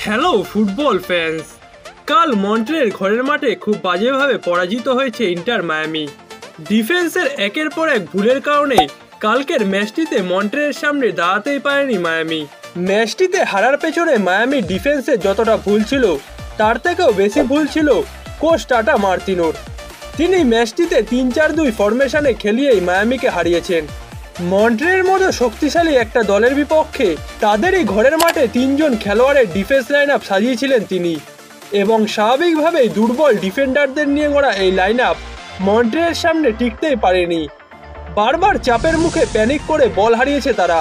Hello football fans. কাল Montreal ঘরের মাঠে খুব বাজেভাবে পরাজিত হয়েছে ইন্টার মায়ামি। ডিফেন্সের একের পর এক ভুলের কারণে কালকের ম্যাচটিতে মন্ট্রিয়ালের সামনে দাঁড়াতেই পারেনি মায়ামি। ম্যাচটিতে হারার পেছনে মায়ামি ডিফেন্সে যতটা ভুল ছিল তার থেকেও বেশি ভুল ছিল কোচ টাটা মার্তিনোর। তিনি ম্যাচটিতে 3-4-2 ফরমেশনে খেলিয়েই মায়ামিকে হারিয়েছেন। মন্ট্রিয়ালের মতো শক্তিশালী একটা দলের বিপক্ষে তাদেরই ঘরের মাঠে 3 জন খেলোয়াড়ের ডিফেন্স লাইন আপ সাজিয়েছিলেন তিনি, এবং স্বাভাবিকভাবেই দুর্বল ডিফেন্ডারদের নিয়ে গড়া এই লাইন আপ মন্ট্রিয়ালের সামনে টিকতেই পারেনি। বারবার চাপের মুখে প্যানিক করে বল হারিয়েছে তারা,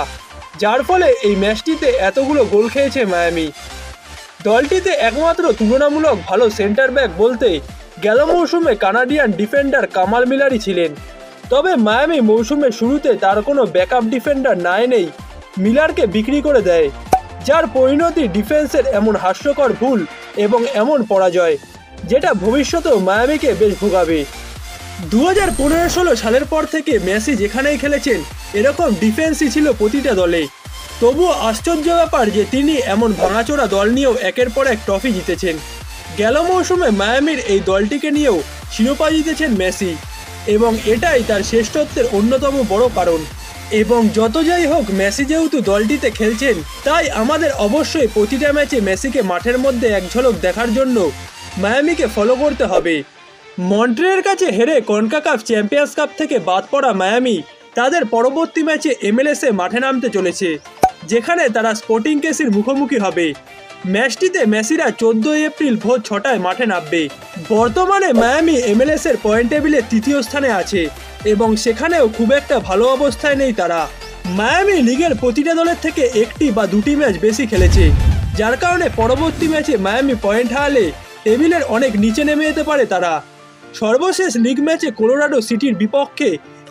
যার ফলে এই ম্যাচটিতে এতগুলো গোল খেয়েছে মায়ামি। দলটিতে একমাত্র তুলনামূলক ভালো সেন্টার ব্যাক বলতে গেল মৌসুমে কানাডিয়ান ডিফেন্ডার কামাল মিলারই ছিলেন, তবে মায়ামি মৌসুমের শুরুতে তার কোনো ব্যাকআপ ডিফেন্ডার না এনেই মিলারকে বিক্রি করে দেয়, যার পরিণতি ডিফেন্সের এমন হাস্যকর ভুল এবং এমন পরাজয়, যেটা ভবিষ্যতেও মায়ামিকে বেশ ভোগাবে। 2015-16 সালের পর থেকে মেসি যেখানেই খেলেছেন এরকম ডিফেন্সই ছিল প্রতিটা দলে। তবুও আশ্চর্য ব্যাপার যে তিনি এমন ভাঙাচোরা দল নিয়েও একের পর এক ট্রফি জিতেছেন। গেল মৌসুমে মায়ামির এই দলটিকে নিয়েও শিরোপা জিতেছেন মেসি, এবং এটাই তার শ্রেষ্ঠত্বের অন্যতম বড় কারণ। এবং যত যাই হোক, মেসি যেহেতু দলটিতে খেলছেন তাই আমাদের অবশ্যই প্রতিটা ম্যাচে মেসিকে মাঠের মধ্যে এক ঝলক দেখার জন্য মায়ামিকে ফলো করতে হবে। মন্ট্রিয়ালের কাছে হেরে কনকাকাফ চ্যাম্পিয়ন্স কাপ থেকে বাদ পড়া মায়ামি তাদের পরবর্তী ম্যাচে MLS-এ মাঠে নামতে চলেছে, যেখানে তারা স্পোর্টিং কেসির মুখোমুখি হবে। ম্যাচটিতে মেসিরা 14 এপ্রিল ভোর 6টায় মাঠে নামবে। বর্তমানে মায়ামি MLS-এর পয়েন্ট টেবিলে 3য় স্থানে আছে, এবং সেখানেও খুব একটা ভালো অবস্থায় নেই তারা। মায়ামি লিগের প্রতিটা দলের থেকে একটি বা দুটি ম্যাচ বেশি খেলেছে, যার কারণে পরবর্তী ম্যাচে মায়ামি পয়েন্ট হারালে টেবিলের অনেক নিচে নেমে যেতে পারে তারা। সর্বশেষ লিগ ম্যাচে কলোরাডো সিটির বিপক্ষে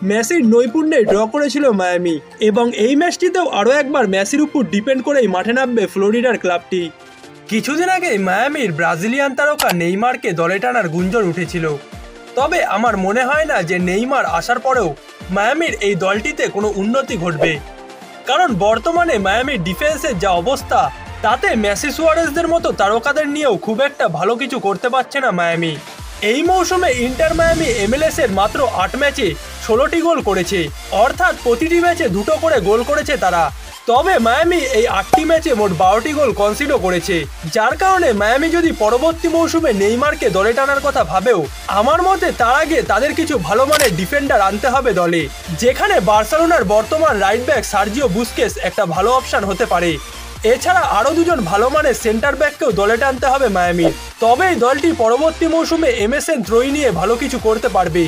মেসির নৈপুণ্যে ড্র করেছিল মায়ামি, এবং এই ম্যাচটিতেও আরও একবার মেসির উপর ডিপেন্ড করেই মাঠে নামবে ফ্লোরিডার ক্লাবটি। কিছুদিন আগেই মায়ামির ব্রাজিলিয়ান তারকা নেইমারকে দলে টানার গুঞ্জন উঠেছিল, তবে আমার মনে হয় না যে নেইমার আসার পরেও মায়ামির এই দলটিতে কোনো উন্নতি ঘটবে, কারণ বর্তমানে মায়ামির ডিফেন্সের যা অবস্থা তাতে মেসি সুয়ারেজদের মতো তারকাদের নিয়েও খুব একটা ভালো কিছু করতে পারছে না মায়ামি। এই মৌসুমে ইন্টার মায়ামি MLS-এর মাত্র 8 ম্যাচে 16টি গোল করেছে, অর্থাৎ প্রতিটি ম্যাচে 2টো করে গোল করেছে তারা। তবে মায়ামি এই 8টি ম্যাচে মোট 12টি গোল কনসিডও করেছে, যার কারণে মায়ামি যদি পরবর্তী মৌসুমে নেইমারকে দলে টানার কথা ভাবেও আমার মতে তার আগে তাদের কিছু ভালো মানের ডিফেন্ডার আনতে হবে দলে, যেখানে বার্সেলোনার বর্তমান রাইট ব্যাক সার্জিও বুস্কেস একটা ভালো অপশান হতে পারে। এছাড়া আরও 2 জন ভালো মানের সেন্টার ব্যাককেও দলে টানতে হবে মায়ামির, তবেই দলটি পরবর্তী মৌসুমে MSN ত্রয়ী নিয়ে ভালো কিছু করতে পারবে।